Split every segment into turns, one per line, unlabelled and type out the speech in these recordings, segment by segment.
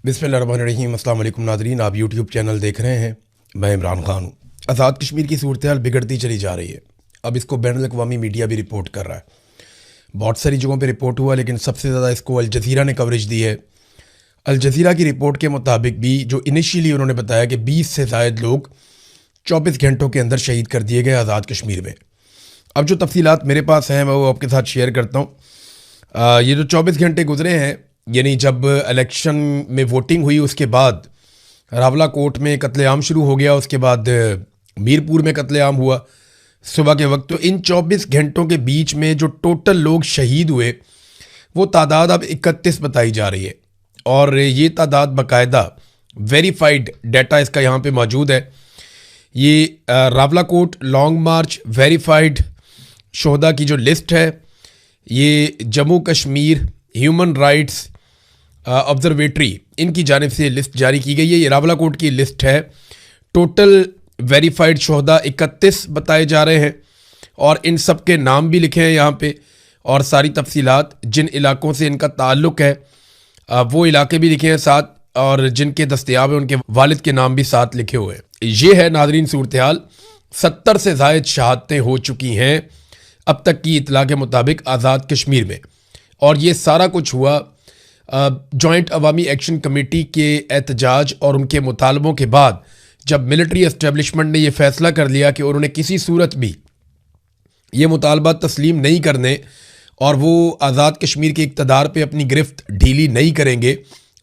बिस्मिल्लाहिर्रहमानिर्रहीम। अस्सलाम वालेकुम नाज़रीन, आप यूट्यूब चैनल देख रहे हैं। मैं इमरान खान हूँ। आज़ाद कश्मीर की सूरत हाल बिगड़ती चली जा रही है। अब इसको बैनुल अक़वामी मीडिया भी रिपोर्ट कर रहा है। बहुत सारी जगहों पे रिपोर्ट हुआ, लेकिन सबसे ज़्यादा इसको अल जज़ीरा ने कवरेज दी है। अल जज़ीरा की रिपोर्ट के मुताबिक भी जो इनिशियली उन्होंने बताया कि 20 से ज़ायद लोग 24 घंटों के अंदर शहीद कर दिए गए आज़ाद कश्मीर में। अब जो तफसीलात मेरे पास हैं मैं वो आपके साथ शेयर करता हूँ। ये जो 24 घंटे गुजरे हैं, यानी जब इलेक्शन में वोटिंग हुई उसके बाद रावला कोट में कत्लेआम शुरू हो गया, उसके बाद मीरपुर में कत्लेआम हुआ सुबह के वक्त। तो इन 24 घंटों के बीच में जो टोटल लोग शहीद हुए वो तादाद अब 31 बताई जा रही है। और ये तादाद बाकायदा वेरीफाइड डाटा इसका यहाँ पे मौजूद है। ये रावला कोट लॉन्ग मार्च वेरीफाइड शोहदा की जो लिस्ट है, ये Jammu Kashmir human rights observatory इनकी जानिब से लिस्ट जारी की गई है। ये रावला कोट की लिस्ट है। टोटल वेरीफाइड शोहदा 31 बताए जा रहे हैं और इन सब के नाम भी लिखे हैं यहाँ पे, और सारी तफसीलात जिन इलाकों से इनका ताल्लुक़ है वो इलाके भी लिखे हैं साथ, और जिनके दस्तयाब है उनके वालिद के नाम भी साथ लिखे हुए हैं। ये है नाज़रीन सूरत हाल। 70 से ज़ायद शहादतें हो चुकी हैं अब तक की इतला के मुताबिक आज़ाद कश्मीर में। और ये सारा कुछ हुआ जॉइंट अवामी एक्शन कमेटी के एहतजाज और उनके मुतालबों के बाद, जब मिलिट्री एस्टेब्लिशमेंट ने यह फैसला कर लिया कि उन्होंने किसी सूरत भी ये मुतालबा तस्लीम नहीं करने और वो आज़ाद कश्मीर के इक़्तिदार पे अपनी गिरफ्त ढीली नहीं करेंगे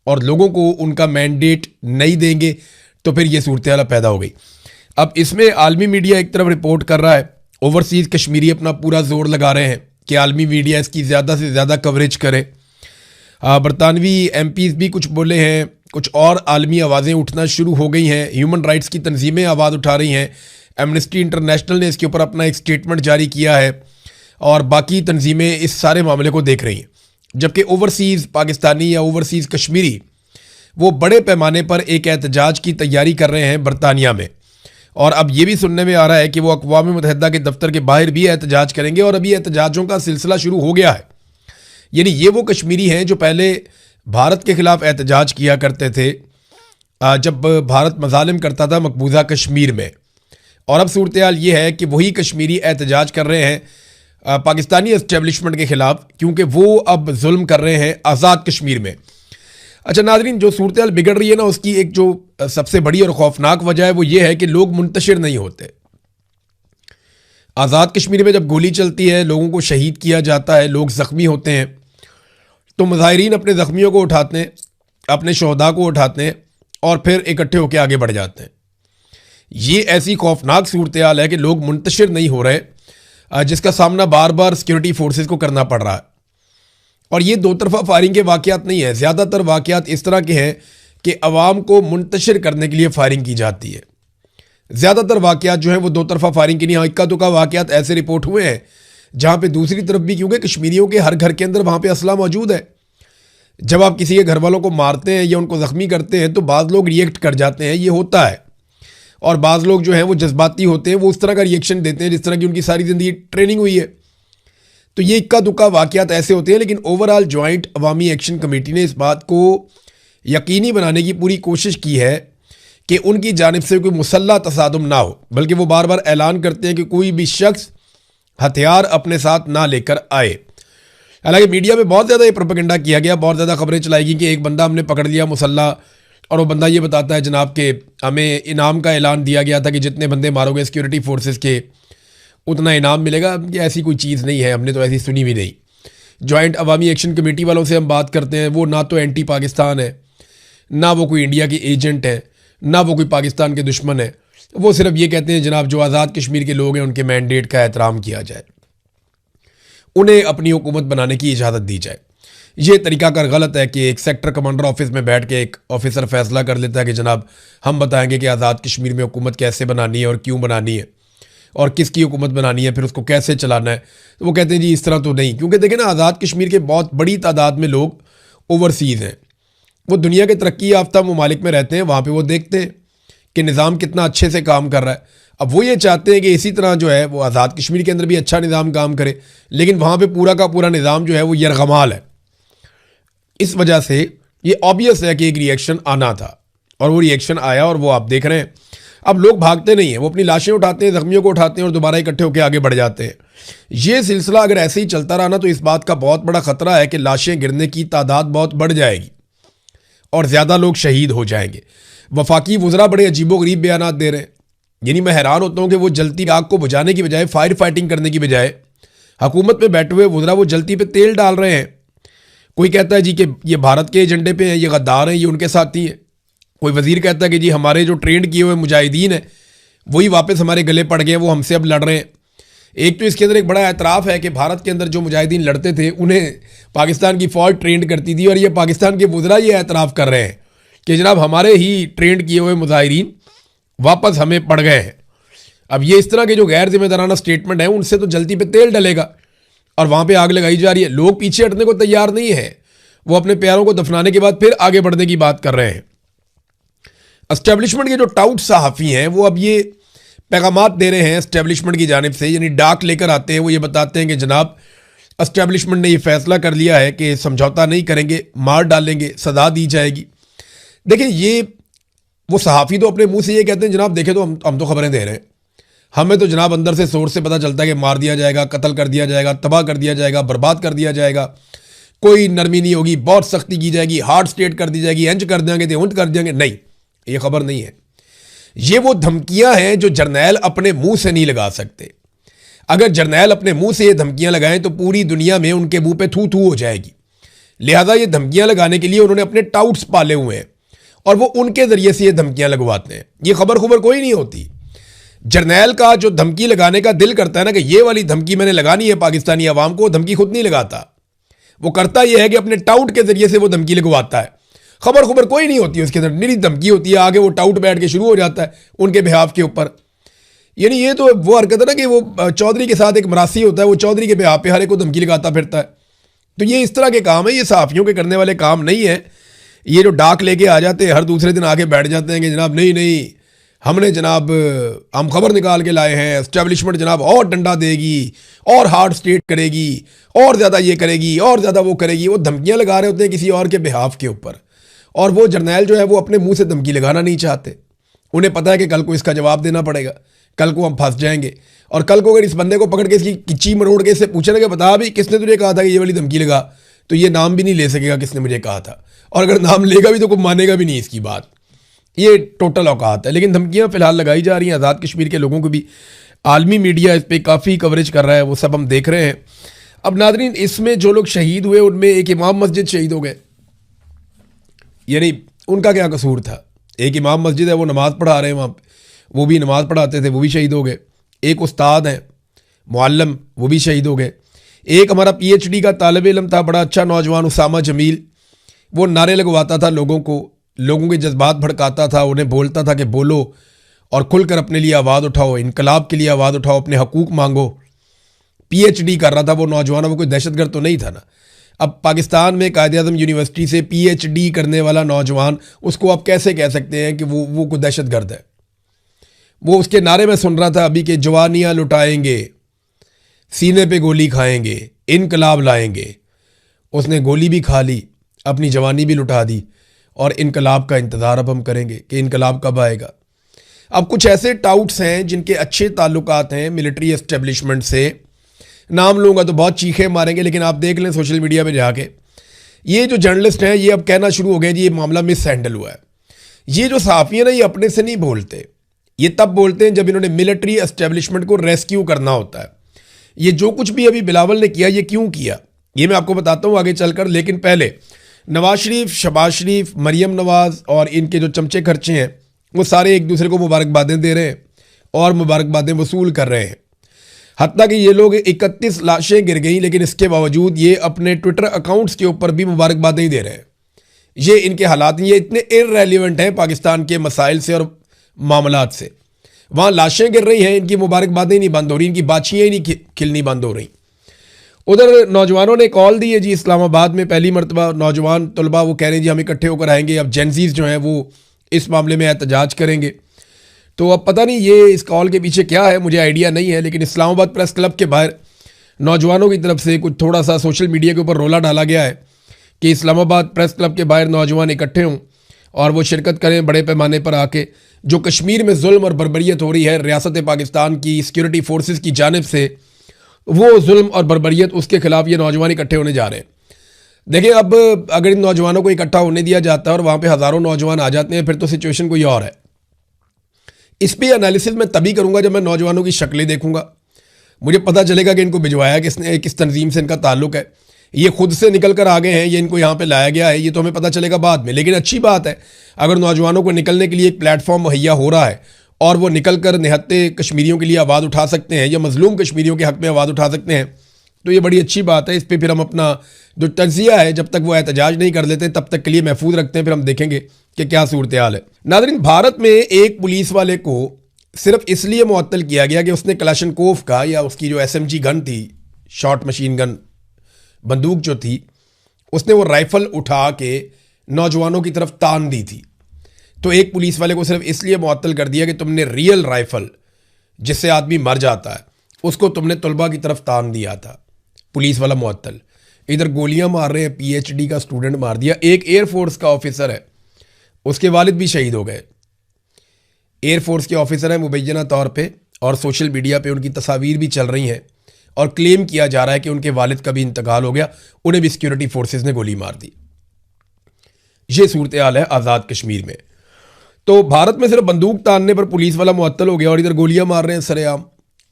और लोगों को उनका मैंडेट नहीं देंगे, तो फिर ये सूरत हाल पैदा हो गई। अब इसमें आलमी मीडिया एक तरफ रिपोर्ट कर रहा है, ओवरसीज़ कश्मीरी अपना पूरा जोर लगा रहे हैं कि आलमी मीडिया इसकी ज़्यादा से ज़्यादा कवरेज करे। बरतानवी MPs भी कुछ बोले हैं, कुछ और आलमी आवाज़ें उठना शुरू हो गई हैं। ह्यूमन राइट्स की तंजीमें आवाज़ उठा रही हैं। एमनेस्टी इंटरनेशनल ने इसके ऊपर अपना एक स्टेटमेंट जारी किया है और बाकी तंजीमें इस सारे मामले को देख रही हैं। जबकि ओवरसीज़ पाकिस्तानी या ओवरसीज़ कश्मीरी वो बड़े पैमाने पर एक एहतजाज की तैयारी कर रहे हैं बरतानिया में। और अब ये भी सुनने में आ रहा है कि वो अक़वाम मुत्तहिदा के दफ्तर के बाहर भी एहतजाज करेंगे, और अभी एहतजाजों का सिलसिला शुरू हो गया है। यानी ये वो कश्मीरी हैं जो पहले भारत के ख़िलाफ़ एहतजाज किया करते थे जब भारत मज़ालिम करता था मकबूजा कश्मीर में, और अब सूरत हाल ये है कि वही कश्मीरी एहतजाज कर रहे हैं पाकिस्तानी एस्टेब्लिशमेंट के ख़िलाफ़, क्योंकि वो अब जुल्म कर रहे हैं आज़ाद कश्मीर में। अच्छा नाज़रीन, जो सूरत हाल बिगड़ रही है ना, उसकी एक जो सबसे बड़ी और खौफनाक वजह है वो ये है कि लोग मुंतशिर नहीं होते। आज़ाद कश्मीर में जब गोली चलती है, लोगों को शहीद किया जाता है, लोग ज़ख्मी होते हैं, तो मुज़ाहिरीन अपने ज़ख्मियों को उठाते हैं, अपने शोहदा को उठाते हैं और फिर इकट्ठे होकर आगे बढ़ जाते हैं। ये ऐसी खौफनाक सूरत हाल है कि लोग मुंतशिर नहीं हो रहे, जिसका सामना बार बार सिक्योरिटी फोर्सेस को करना पड़ रहा है। और ये दो तरफा फायरिंग के वाक़यात नहीं है, ज़्यादातर वाक़यात इस तरह के हैं कि अवाम को मुंतशिर करने के लिए फायरिंग की जाती है। ज़्यादातर वाक़यात जो हैं वो दो तरफा फायरिंग की नहीं। इक्का दुक्का वाक़यात ऐसे रिपोर्ट हुए हैं जहाँ पे दूसरी तरफ भी, क्योंकि कश्मीरियों के हर घर के अंदर वहाँ पे असला मौजूद है, जब आप किसी के घर वालों को मारते हैं या उनको ज़ख्मी करते हैं तो बाज़ लोग रिएक्ट कर जाते हैं, ये होता है। और बाज़ लोग जो हैं वो जज्बाती होते हैं, वो उस तरह का रिएक्शन देते हैं जिस तरह की उनकी सारी ज़िंदगी ट्रेनिंग हुई है। तो ये इक्का दुक्का वाक़यात ऐसे होते हैं, लेकिन ओवरऑल जॉइंट अवामी एक्शन कमेटी ने इस बात को यकीनी बनाने की पूरी कोशिश की है कि उनकी जानिब से कोई मुसल्लह तसादुम ना हो, बल्कि वो बार बार ऐलान करते हैं कि कोई भी शख्स हथियार अपने साथ ना लेकर आए। हालांकि मीडिया में बहुत ज़्यादा ये प्रोपेगेंडा किया गया, बहुत ज़्यादा खबरें चलाई गई कि एक बंदा हमने पकड़ लिया मुसल्ला, और वो बंदा ये बताता है जनाब के हमें इनाम का ऐलान दिया गया था कि जितने बंदे मारोगे सिक्योरिटी फोर्सेस के उतना इनाम मिलेगा। ऐसी कोई चीज़ नहीं है, हमने तो ऐसी सुनी भी नहीं। जॉइंट अवामी एक्शन कमेटी वालों से हम बात करते हैं, वो ना तो एंटी पाकिस्तान है, ना वो कोई इंडिया के एजेंट है, ना वो कोई पाकिस्तान के दुश्मन है। वो सिर्फ ये कहते हैं जनाब जो आज़ाद कश्मीर के लोग हैं उनके मैंडेट का एहतराम किया जाए, उन्हें अपनी हुकूमत बनाने की इजाज़त दी जाए। ये तरीकाकार गलत है कि एक सेक्टर कमांडर ऑफिस में बैठ के एक ऑफिसर फैसला कर लेता है कि जनाब हम बताएंगे कि आज़ाद कश्मीर में हुकूमत कैसे बनानी है और क्यों बनानी है और किसकी हुकूमत बनानी है, फिर उसको कैसे चलाना है। तो वो कहते हैं जी इस तरह तो नहीं, क्योंकि देखें ना आज़ाद कश्मीर के बहुत बड़ी तादाद में लोग ओवरसीज़ हैं, वो दुनिया के तरक्की याफ्ता ममालिक में रहते हैं, वहाँ पर वो देखते हैं कि निज़ाम कितना अच्छे से काम कर रहा है। अब वो ये चाहते हैं कि इसी तरह जो है वो आज़ाद कश्मीर के अंदर भी अच्छा निज़ाम काम करे, लेकिन वहाँ पे पूरा का पूरा निज़ाम जो है वो यरगमाल है। इस वजह से ये ऑब्वियस है कि एक रिएक्शन आना था और वो रिएक्शन आया और वो आप देख रहे हैं। अब लोग भागते नहीं हैं, वो अपनी लाशें उठाते हैं, जख्मियों को उठाते हैं और दोबारा इकट्ठे होकर आगे बढ़ जाते हैं। ये सिलसिला अगर ऐसे ही चलता रहा ना तो इस बात का बहुत बड़ा खतरा है कि लाशें गिरने की तादाद बहुत बढ़ जाएगी और ज़्यादा लोग शहीद हो जाएंगे। वफाकी वज़रा बड़े अजीबोगरीब बयान दे रहे हैं। यानी मैं हैरान होता हूँ कि वो जलती आग को बुझाने की बजाय, फायर फाइटिंग करने की बजाय, हुकूमत में बैठे हुए वज़रा वो जलती पे तेल डाल रहे हैं। कोई कहता है जी कि ये भारत के एजेंडे पे हैं, ये गद्दार हैं, ये उनके साथी हैं। कोई वज़ीर कहता है कि जी हमारे जो ट्रेंड किए हुए मुजाहिदीन हैं वही वापस हमारे गले पड़ गए, वो हमसे अब लड़ रहे हैं। एक तो इसके अंदर एक बड़ा एतराफ़ है कि भारत के अंदर जो मुजाहिदीन लड़ते थे उन्हें पाकिस्तान की फ़ौज ट्रेंड करती थी, और ये पाकिस्तान के वज़रा ये एतराफ़ कर रहे हैं कि जनाब हमारे ही ट्रेंड किए हुए मुजाहिदीन वापस हमें पड़ गए हैं। अब ये इस तरह के जो गैर जिम्मेदाराना स्टेटमेंट हैं उनसे तो जल्दी पे तेल डलेगा और वहाँ पे आग लगाई जा रही है। लोग पीछे हटने को तैयार नहीं है, वो अपने प्यारों को दफनाने के बाद फिर आगे बढ़ने की बात कर रहे हैं। एस्टेब्लिशमेंट के जो टाउट सहाफ़ी हैं वो अब ये पैगामात दे रहे हैं एस्टेब्लिशमेंट की जानिब से, यानी डाक लेकर आते हैं। वो ये बताते हैं कि जनाब एस्टेब्लिशमेंट ने ये फैसला कर लिया है कि समझौता नहीं करेंगे, मार डालेंगे, सजा दी जाएगी। देखिए ये वो सहाफ़ी तो अपने मुंह से ये कहते हैं जनाब देखें तो हम तो खबरें दे रहे हैं, हमें तो जनाब अंदर से सोर्स से पता चलता है कि मार दिया जाएगा, कत्ल कर दिया जाएगा, तबाह कर दिया जाएगा, बर्बाद कर दिया जाएगा, कोई नरमी नहीं होगी, बहुत सख्ती की जाएगी, हार्ड स्टेट कर दी जाएगी, इंच कर देंगे तो उंट कर देंगे। नहीं, ये खबर नहीं है। ये वो धमकियां हैं जो जर्नैल अपने मुंह से नहीं लगा सकते। अगर जर्नैल अपने मुंह से ये धमकियां लगाएं तो पूरी दुनिया में उनके मुंह पे थू थू हो जाएगी। लिहाजा ये धमकियां लगाने के लिए उन्होंने अपने टाउट्स पाले हुए हैं और वो उनके जरिए से ये धमकियां लगवाते हैं। ये खबर कोई नहीं होती। जर्नैल का जो धमकी लगाने का दिल करता है ना कि ये वाली धमकी मैंने लगानी है पाकिस्तानी अवाम को, धमकी खुद नहीं लगाता। वो करता यह है कि अपने टाउट के जरिए से वो धमकी लगवाता है। खबर कोई नहीं होती उसके अंदर, निरी धमकी होती है, आगे वो टाउट बैठ के शुरू हो जाता है उनके बिहाफ के ऊपर। यानी ये तो वो हरकत है ना कि वो चौधरी के साथ एक मरासी होता है, वो चौधरी के बिहाफ पे हर एक को धमकी लगाता फिरता है। तो ये इस तरह के काम है, ये सहाफ़ियों के करने वाले काम नहीं है। ये जो डाक लेके आ जाते हैं हर दूसरे दिन आके बैठ जाते हैं कि जनाब नहीं हमने जनाब हम खबर निकाल के लाए हैं, एस्टेब्लिशमेंट जनाब और डंडा देगी और हार्ड स्टेट करेगी और ज़्यादा ये करेगी और ज़्यादा वो करेगी। वो धमकियाँ लगा रहे होते हैं किसी और के बिहाफ के ऊपर, और वो जर्नैल जो है वो अपने मुंह से धमकी लगाना नहीं चाहते। उन्हें पता है कि कल को इसका जवाब देना पड़ेगा, कल को हम फंस जाएंगे। और कल को अगर इस बंदे को पकड़ के इसकी किच्ची मरोड़ के इससे पूछने के बता भी किसने तुझे कहा था कि ये वाली धमकी लगा, तो ये नाम भी नहीं ले सकेगा किसने मुझे कहा था, और अगर नाम लेगा भी तो कोई मानेगा भी नहीं इसकी बात। ये टोटल औकात है। लेकिन धमकियाँ फिलहाल लगाई जा रही हैं। आज़ाद कश्मीर के लोगों को भी आलमी मीडिया इस पर काफ़ी कवरेज कर रहा है, वो सब हम देख रहे हैं। अब नादरीन, इसमें जो लोग शहीद हुए उनमें एक इमाम मस्जिद शहीद हो गए। यानी उनका क्या कसूर था? एक इमाम मस्जिद है, वो नमाज़ पढ़ा रहे हैं वहाँ पे, वो भी नमाज़ पढ़ाते थे, वो भी शहीद हो गए। एक उस्ताद हैं मुअल्लिम, वो भी शहीद हो गए। एक हमारा PhD का तालिब इल्म था, बड़ा अच्छा नौजवान, उसामा जमील, वो नारे लगवाता था लोगों को, लोगों के जज्बात भड़काता था, उन्हें बोलता था कि बोलो और खुलकर अपने लिए आवाज़ उठाओ, इनकलाब के लिए आवाज़ उठाओ, अपने हकूक़ मांगो। PhD कर रहा था वो नौजवान, वो कोई दहशतगर्द तो नहीं था ना। अब पाकिस्तान में कायद-ए-आज़म यूनिवर्सिटी से PhD करने वाला नौजवान, उसको आप कैसे कह सकते हैं कि वो कोई दहशतगर्द है? वो उसके नारे में सुन रहा था अभी कि जवानियाँ लुटाएंगे, सीने पे गोली खाएंगे, इनकलाब लाएंगे। उसने गोली भी खा ली, अपनी जवानी भी लुटा दी, और इनकलाब का इंतज़ार अब हम करेंगे कि इनकलाब कब आएगा। अब कुछ ऐसे टाउट्स हैं जिनके अच्छे ताल्लुकात हैं मिलिट्री एस्टेब्लिशमेंट से, नाम लूँगा तो बहुत चीखें मारेंगे, लेकिन आप देख लें सोशल मीडिया पे जाके, ये जो जर्नलिस्ट हैं ये अब कहना शुरू हो गए जी ये मामला मिस हैंडल हुआ है। ये जो सहाफ़ी हैं ना, ये अपने से नहीं बोलते, ये तब बोलते हैं जब इन्होंने मिलिट्री एस्टेब्लिशमेंट को रेस्क्यू करना होता है। ये जो कुछ भी अभी बिलावल ने किया, ये क्यों किया ये मैं आपको बताता हूँ आगे चलकर। लेकिन पहले नवाज शरीफ, शहबाज शरीफ, मरियम नवाज़ और इनके जो चमचे खर्चे हैं वो सारे एक दूसरे को मुबारकबादें दे रहे हैं और मुबारकबादें वसूल कर रहे हैं। हत्ता कि ये लोग 31 लाशें गिर गई, लेकिन इसके बावजूद ये अपने ट्विटर अकाउंट्स के ऊपर भी मुबारकबादें ही दे रहे हैं। ये इनके हालात, ये इतने इररेलेवेंट हैं पाकिस्तान के मसाइल से और मामलात से। वहाँ लाशें गिर रही हैं, इनकी मुबारकबादें नहीं बंद हो रही, इनकी बाछियाँ ही नहीं खिलनी बंद हो रही। उधर नौजवानों ने कॉल दी है जी, इस्लामाबाद में पहली मरतबा नौजवान तलबा वो कह रहे हैं जी हम इकट्ठे होकर आएंगे। अब जेनजीज जो हैं वो इस मामले में एहतजाज करेंगे। तो अब पता नहीं ये इस कॉल के पीछे क्या है, मुझे आइडिया नहीं है। लेकिन इस्लामाबाद प्रेस क्लब के बाहर नौजवानों की तरफ से कुछ थोड़ा सा सोशल मीडिया के ऊपर रोला डाला गया है कि इस्लामाबाद प्रेस क्लब के बाहर नौजवान इकट्ठे हों और वो शिरकत करें बड़े पैमाने पर आके। जो कश्मीर में जुल्म और बर्बरियत हो रही है रियासत पाकिस्तान की सिक्योरिटी फोर्सेस की जानिब से, वो जुल्म और बर्बरियत, उसके खिलाफ ये नौजवान इकट्ठे होने जा रहे हैं। देखिए, अब अगर इन नौजवानों को इकट्ठा होने दिया जाता है और वहाँ पे हज़ारों नौजवान आ जाते हैं, फिर तो सिचुएशन कोई और है। इस पर एनालिसिस मैं तभी करूँगा जब मैं नौजवानों की शक्लें देखूँगा, मुझे पता चलेगा कि इनको भिजवाया किसने, किस तंजीम से इनका ताल्लुक है, ये खुद से निकल कर आ गए हैं, ये इनको यहाँ पे लाया गया है, ये तो हमें पता चलेगा बाद में। लेकिन अच्छी बात है अगर नौजवानों को निकलने के लिए एक प्लेटफॉर्म मुहैया हो रहा है और वो निकल कर निहत्ते कश्मीरियों के लिए आवाज़ उठा सकते हैं या मजलूम कश्मीरियों के हक़ में आवाज़ उठा सकते हैं, तो ये बड़ी अच्छी बात है। इस पर फिर हम अपना जो तज्जिया है, जब तक वो एहतजाज नहीं कर लेते तब तक के लिए महफूज रखते हैं, फिर हम देखेंगे कि क्या सूरत हाल है। नाज़रीन, भारत में एक पुलिस वाले को सिर्फ इसलिए मुअत्तल किया गया कि उसने कलाशनकोव का, या उसकी जो SMG गन थी, शॉर्ट मशीन गन बंदूक जो थी, उसने वो राइफल उठा के नौजवानों की तरफ तान दी थी। तो एक पुलिस वाले को सिर्फ इसलिए मुअत्तल कर दिया कि तुमने रियल राइफल जिससे आदमी मर जाता है उसको तुमने तलबा की तरफ तान दिया था। पुलिस वाला मुअत्तल, इधर गोलियां मार रहे हैं, PhD का स्टूडेंट मार दिया। एक एयरफोर्स का ऑफिसर है, उसके वालिद भी शहीद हो गए। एयरफोर्स के ऑफिसर हैं मुबैना तौर पे, और सोशल मीडिया पे उनकी तस्वीर भी चल रही हैं और क्लेम किया जा रहा है कि उनके वालिद का भी इंतकाल हो गया, उन्हें भी सिक्योरिटी फोर्सेस ने गोली मार दी। ये सूरत हाल है आज़ाद कश्मीर में। तो भारत में सिर्फ बंदूक तानने पर पुलिस वाला मुअत्तल हो गया और इधर गोलियां मार रहे हैं सरेआम,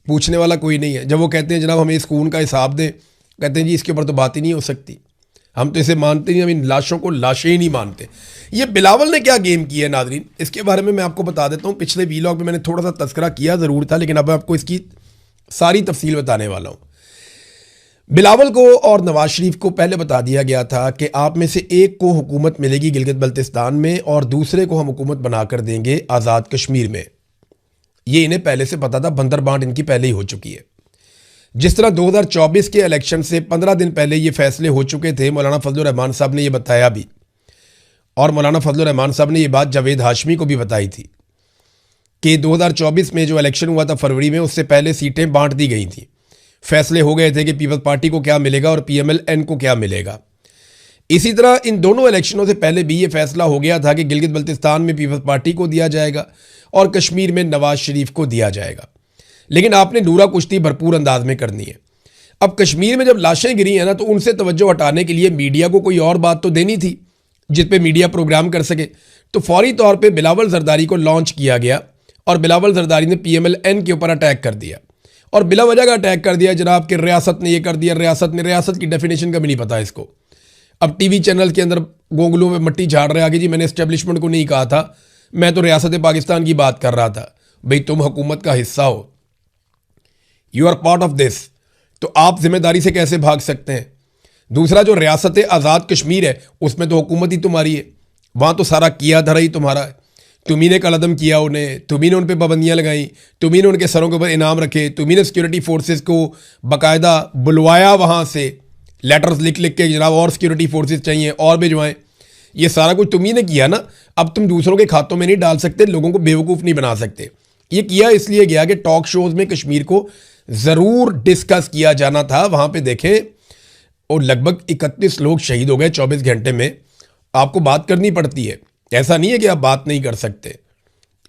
पूछने वाला कोई नहीं है। जब वो कहते हैं जनाब हमें इस खून का हिसाब दें, कहते हैं जी इसके ऊपर तो बात ही नहीं हो सकती, हम तो इसे मानते नहीं, हम इन लाशों को लाशें ही नहीं मानते। ये बिलावल ने क्या गेम किया है नाज़रीन, इसके बारे में मैं आपको बता देता हूँ। पिछले वीलॉग में मैंने थोड़ा सा तस्करा किया ज़रूर था, लेकिन अब मैं आपको इसकी सारी तफसील बताने वाला हूँ। बिलावल को और नवाज शरीफ को पहले बता दिया गया था कि आप में से एक को हुकूमत मिलेगी गिलगित बल्तिस्तान में और दूसरे को हम हुकूमत बनाकर देंगे आज़ाद कश्मीर में। ये इन्हें पहले से पता था, बंदर बांट इनकी पहले ही हो चुकी है। जिस तरह 2024 के इलेक्शन से 15 दिन पहले ये फैसले हो चुके थे, मौलाना फजलुर रहमान साहब ने ये बताया भी, और मौलाना फजलुर रहमान साहब ने ये बात जावेद हाशमी को भी बताई थी कि 2024 में जो इलेक्शन हुआ था फरवरी में, उससे पहले सीटें बांट दी गई थी। फैसले हो गए थे कि पीपल्स पार्टी को क्या मिलेगा और PMLN को क्या मिलेगा। इसी तरह इन दोनों इलेक्शनों से पहले भी ये फैसला हो गया था कि गिलगित बल्तिस्तान में पीपल्स पार्टी को दिया जाएगा और कश्मीर में नवाज शरीफ को दिया जाएगा। लेकिन आपने नूरा कुश्ती भरपूर अंदाज में करनी है। अब कश्मीर में जब लाशें गिरी हैं ना, तो उनसे तवज्जो हटाने के लिए मीडिया को कोई और बात तो देनी थी जिस पे मीडिया प्रोग्राम कर सके। तो फौरी तौर पे बिलावल जरदारी को लॉन्च किया गया और बिलावल जरदारी ने PMLN के ऊपर अटैक कर दिया और बिला वजह का अटैक कर दिया जनाब कि रियासत ने ये कर दिया, रियासत की डेफिनेशन का भी नहीं पता इसको। अब टीवी चैनल के अंदर गोंगलों में मट्टी झाड़ रहे आगे, जी मैंने एस्टेब्लिशमेंट को नहीं कहा था, मैं तो रियासत पाकिस्तान की बात कर रहा था। भाई तुम हुकूमत का हिस्सा हो, you are part of this, तो आप जिम्मेदारी से कैसे भाग सकते हैं। दूसरा, जो रियासत आज़ाद कश्मीर है उसमें तो हुकूमत ही तुम्हारी है, वहाँ तो सारा किया धरा ही तुम्हारा है। तुम्ही ने कलदम किया उन्हें, तुम्ही ने उन पर पाबंदियाँ लगाई, तुम्ही ने उनके सरों के ऊपर इनाम रखे, तुम्ही ने सिक्योरिटी फोर्सेस को बाकायदा बुलवाया, वहाँ से लेटर्स लिख लिख के जनाब और सिक्योरिटी फोर्सेस चाहिए और भिजवाएं। ये सारा कुछ तुम्ही ने किया ना। अब तुम दूसरों के खातों में नहीं डाल सकते, लोगों को बेवकूफ़ नहीं बना सकते। ये किया इसलिए गया कि टॉक शोज़ में कश्मीर को ज़रूर डिस्कस किया जाना था। वहाँ पे देखें और लगभग 31 लोग शहीद हो गए 24 घंटे में। आपको बात करनी पड़ती है, ऐसा नहीं है कि आप बात नहीं कर सकते।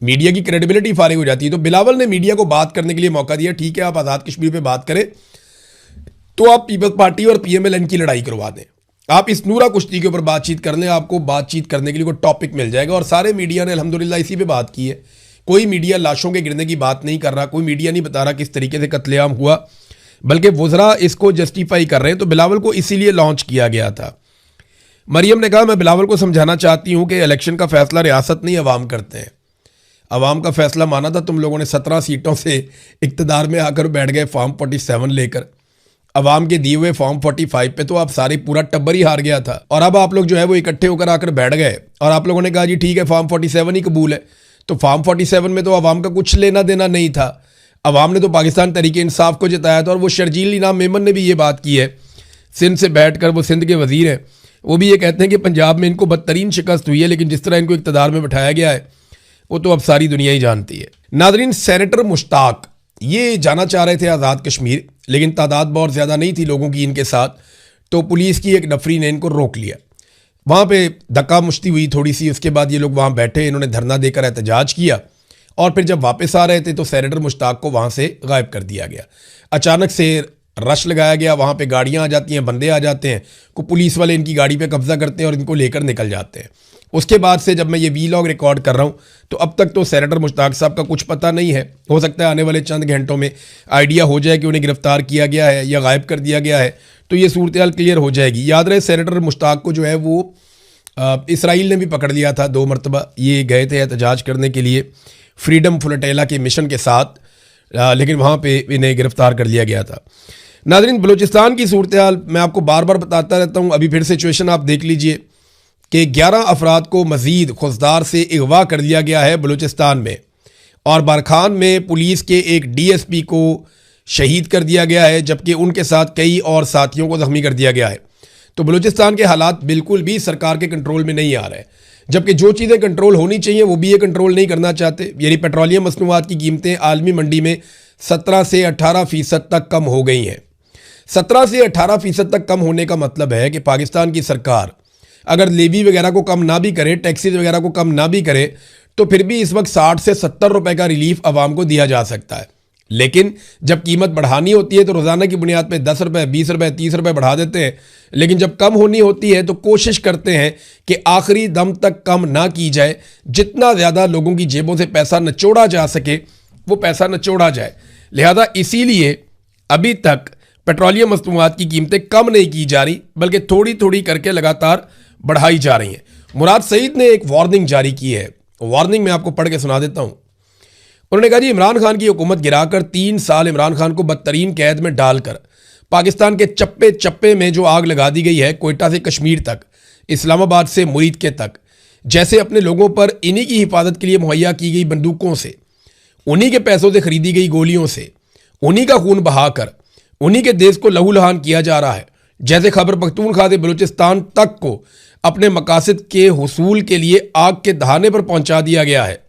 मीडिया की क्रेडिबिलिटी फारिग हो जाती है। तो बिलावल ने मीडिया को बात करने के लिए मौका दिया। ठीक है, आप आज़ाद कश्मीर पे बात करें तो आप पीपल्स पार्टी और PMLN की लड़ाई करवा दें, आप इस नूरा कुश्ती के ऊपर बातचीत कर लें, आपको बातचीत करने के लिए कोई टॉपिक मिल जाएगा। और सारे मीडिया ने अल्हम्दुलिल्लाह इसी पे बात की है। कोई मीडिया लाशों के गिरने की बात नहीं कर रहा, कोई मीडिया नहीं बता रहा किस तरीके से कत्लेआम हुआ, बल्कि वज़रा इसको जस्टिफाई कर रहे हैं। तो बिलावल को इसीलिए लॉन्च किया गया था। मरियम ने कहा, मैं बिलावल को समझाना चाहती हूँ कि इलेक्शन का फैसला रियासत नहीं अवाम करते हैं। अवाम का फैसला माना था तुम लोगों ने, 17 सीटों से इक़्तिदार में आकर बैठ गए फॉर्म 47 लेकर। अवाम के दिए हुए फॉर्म 45 पे तो आप सारे पूरा टब्बर ही हार गया था। और अब आप लोग जो है वो इकट्ठे होकर आकर बैठ गए और आप लोगों ने कहा जी ठीक है फॉर्म 47 ही कबूल है। तो फॉर्म 47 में तो अवाम का कुछ लेना देना नहीं था। अवाम ने तो पाकिस्तान तरीके इंसाफ को जिताया था। और वो शर्जील इनाम मेमन ने भी ये बात की है, सिंध से बैठकर, वो सिंध के वजीर हैं, वो भी ये कहते हैं कि पंजाब में इनको बदतरीन शिकस्त हुई है, लेकिन जिस तरह इनको इक़्तिदार में बैठाया गया है वो तो अब सारी दुनिया ही जानती है। नादरीन, सेनेटर मुश्ताक ये जाना चाह रहे थे आज़ाद कश्मीर, लेकिन तादाद बहुत ज़्यादा नहीं थी लोगों की इनके साथ, तो पुलिस की एक नफरी ने इनको रोक लिया। वहाँ पे धक्का मुश्ती हुई थोड़ी सी, उसके बाद ये लोग वहाँ बैठे, इन्होंने धरना देकर एहतजाज किया और फिर जब वापस आ रहे थे तो सेनेटर मुश्ताक को वहाँ से गायब कर दिया गया। अचानक से रश लगाया गया, वहाँ पे गाड़ियाँ आ जाती हैं, बंदे आ जाते हैं, को पुलिस वाले इनकी गाड़ी पे कब्जा करते हैं और इनको लेकर निकल जाते हैं। उसके बाद से जब मैं ये वीलॉग रिकॉर्ड कर रहा हूँ तो अब तक तो सेनेटर मुश्ताक साहब का कुछ पता नहीं है। हो सकता है आने वाले चंद घंटों में आइडिया हो जाए कि उन्हें गिरफ्तार किया गया है या गायब कर दिया गया है, तो ये सूरत क्लियर हो जाएगी। याद रहे सेनेटर मुश्ताक को जो है वो इसराइल ने भी पकड़ लिया था 2 मरतबा। ये गए थे एहतजाज करने के लिए फ्रीडम फ्लोटेला के मिशन के साथ, लेकिन वहाँ पे इन्हें गिरफ्तार कर लिया गया था। नाज़रीन, बलूचिस्तान की सूरत हाल मैं आपको बार बार बताता रहता हूँ। अभी फिर सिचुएशन आप देख लीजिए कि 11 अफराद को मज़ीद खुजदार से अगवा कर लिया गया है बलूचिस्तान में, और बारखान में पुलिस के एक DSP को शहीद कर दिया गया है, जबकि उनके साथ कई और साथियों को ज़ख्मी कर दिया गया है। तो बलूचिस्तान के हालात बिल्कुल भी सरकार के कंट्रोल में नहीं आ रहे, जबकि जो चीज़ें कंट्रोल होनी चाहिए वो भी ये कंट्रोल नहीं करना चाहते। यानी पेट्रोलियम मसनूआत की कीमतें आलमी मंडी में 17 से 18% तक कम हो गई हैं। 17 से 18% तक कम होने का मतलब है कि पाकिस्तान की सरकार अगर लेवी वगैरह को कम ना भी करे, टैक्सीज वगैरह को कम ना भी करे, तो फिर भी इस वक्त 60 से 70 रुपए का रिलीफ आवाम को दिया जा सकता है। लेकिन जब कीमत बढ़ानी होती है तो रोज़ाना की बुनियाद पे 10 रुपये, 20 रुपये, 30 रुपये बढ़ा देते हैं, लेकिन जब कम होनी होती है तो कोशिश करते हैं कि आखिरी दम तक कम ना की जाए। जितना ज़्यादा लोगों की जेबों से पैसा नचोड़ा जा सके वो पैसा नचोड़ा जाए। लिहाजा इसीलिए अभी तक पेट्रोलियम मसनूआत की कीमतें कम नहीं की जा रही, बल्कि थोड़ी थोड़ी करके लगातार बढ़ाई जा रही हैं। मुराद सईद ने एक वार्निंग जारी की है, वार्निंग मैं आपको पढ़ के सुना देता हूँ। उन्होंने कहा जी, इमरान खान की हुकूमत गिराकर 3 साल इमरान खान को बदतरीन कैद में डालकर पाकिस्तान के चप्पे चप्पे में जो आग लगा दी गई है, कोयटा से कश्मीर तक, इस्लामाबाद से मुरीद के तक, जैसे अपने लोगों पर इन्हीं की हिफाजत के लिए मुहैया की गई बंदूकों से, उन्हीं के पैसों से खरीदी गई गोलियों से, उन्हीं का खून बहाकर उन्हीं के देश को लहूलुहान किया जा रहा है। जैसे खैबर पख्तूनख्वा से बलूचिस्तान तक को अपने मकासद के हुसूल के लिए आग के दहाने पर पहुंचा दिया गया है।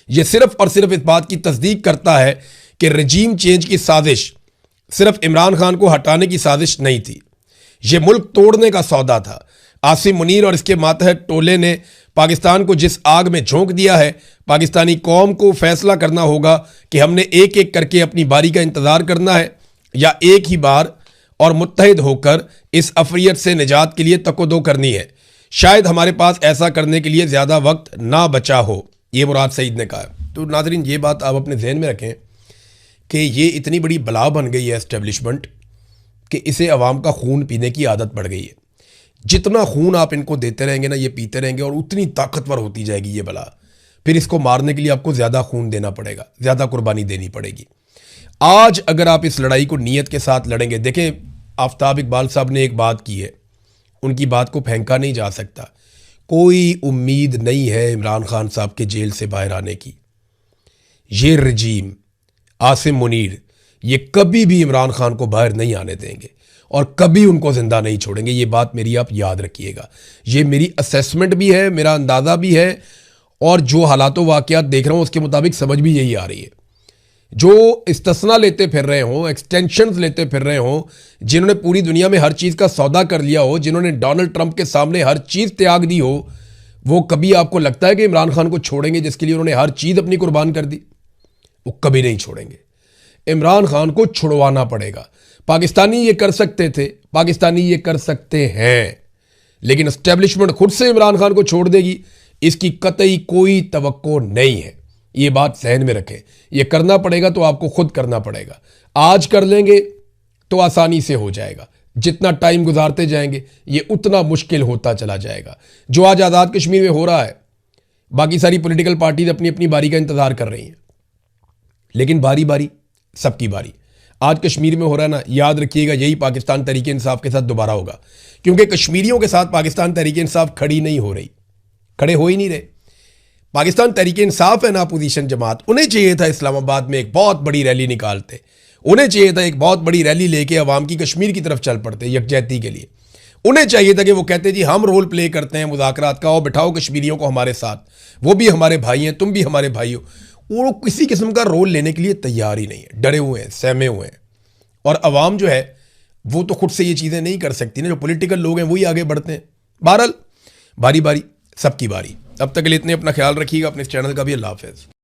यह सिर्फ और सिर्फ इस बात की तस्दीक करता है कि रजीम चेंज की साजिश सिर्फ इमरान खान को हटाने की साजिश नहीं थी, यह मुल्क तोड़ने का सौदा था। आसिम मुनीर और इसके मातहत टोले ने पाकिस्तान को जिस आग में झोंक दिया है, पाकिस्तानी कौम को फैसला करना होगा कि हमने एक एक करके अपनी बारी का इंतज़ार करना है या एक ही बार और मुत्तहिद होकर इस अफरियत से निजात के लिए तकोदो करनी है। शायद हमारे पास ऐसा करने के लिए ज़्यादा वक्त ना बचा हो, ये मुराद सईद ने कहा। तो नाज़रीन, ये बात आप अपने जहन में रखें कि ये इतनी बड़ी बला बन गई है एस्टेब्लिशमेंट कि इसे अवाम का खून पीने की आदत पड़ गई है। जितना खून आप इनको देते रहेंगे ना, ये पीते रहेंगे और उतनी ताकतवर होती जाएगी ये बला। फिर इसको मारने के लिए आपको ज़्यादा खून देना पड़ेगा, ज़्यादा कुर्बानी देनी पड़ेगी। आज अगर आप इस लड़ाई को नीयत के साथ लड़ेंगे, देखें आफ्ताब इकबाल साहब ने एक बात की है, उनकी बात को फेंका नहीं जा सकता। कोई उम्मीद नहीं है इमरान खान साहब के जेल से बाहर आने की। ये रजीम, आसिम मुनीर, ये कभी भी इमरान खान को बाहर नहीं आने देंगे और कभी उनको जिंदा नहीं छोड़ेंगे। ये बात मेरी आप याद रखिएगा। ये मेरी असेसमेंट भी है, मेरा अंदाज़ा भी है, और जो हालात वाक़यात देख रहा हूँ उसके मुताबिक समझ भी यही आ रही है। जो इस्तिस्ना लेते फिर रहे हों, एक्सटेंशंस लेते फिर रहे हों, जिन्होंने पूरी दुनिया में हर चीज़ का सौदा कर लिया हो, जिन्होंने डोनाल्ड ट्रंप के सामने हर चीज़ त्याग दी हो, वो कभी आपको लगता है कि इमरान खान को छोड़ेंगे जिसके लिए उन्होंने हर चीज़ अपनी कुर्बान कर दी? वो कभी नहीं छोड़ेंगे। इमरान खान को छुड़वाना पड़ेगा। पाकिस्तानी ये कर सकते थे, पाकिस्तानी ये कर सकते हैं, लेकिन एस्टेब्लिशमेंट खुद से इमरान खान को छोड़ देगी, इसकी कतई कोई तवक्को नहीं है। ये बात जहन में रखें। ये करना पड़ेगा तो आपको खुद करना पड़ेगा। आज कर लेंगे तो आसानी से हो जाएगा, जितना टाइम गुजारते जाएंगे ये उतना मुश्किल होता चला जाएगा। जो आज आज़ाद कश्मीर में हो रहा है, बाकी सारी पॉलिटिकल पार्टीज अपनी अपनी बारी का इंतजार कर रही हैं, लेकिन बारी बारी सबकी बारी आज कश्मीर में हो रहा है ना, याद रखिएगा यही पाकिस्तान तहरीक इंसाफ के साथ दोबारा होगा, क्योंकि कश्मीरियों के साथ पाकिस्तान तहरीक इंसाफ खड़ी नहीं हो रही, खड़े हो ही नहीं रहे। पाकिस्तान तहरीक इंसाफ है ना अपोजिशन जमात, उन्हें चाहिए था इस्लामाबाद में एक बहुत बड़ी रैली निकालते, उन्हें चाहिए था एक बहुत बड़ी रैली लेके अवाम की कश्मीर की तरफ चल पड़ते यकजहती के लिए। उन्हें चाहिए था कि वो कहते जी हम रोल प्ले करते हैं मुज़ाकरात का, और बिठाओ कश्मीरियों को हमारे साथ, वो भी हमारे भाई हैं, तुम भी हमारे भाई हो। वो किसी किस्म का रोल लेने के लिए तैयार ही नहीं है, डरे हुए हैं, सहमे हुए हैं। और अवाम जो है वो तो खुद से ये चीज़ें नहीं कर सकती ना, जो पॉलिटिकल लोग हैं वही आगे बढ़ते हैं। बहरहाल बारी बारी सबकी बारी। अब तक के लिए इतने, अपना ख्याल रखिएगा, अपने इस चैनल का भी। अल्लाह हाफ़िज़।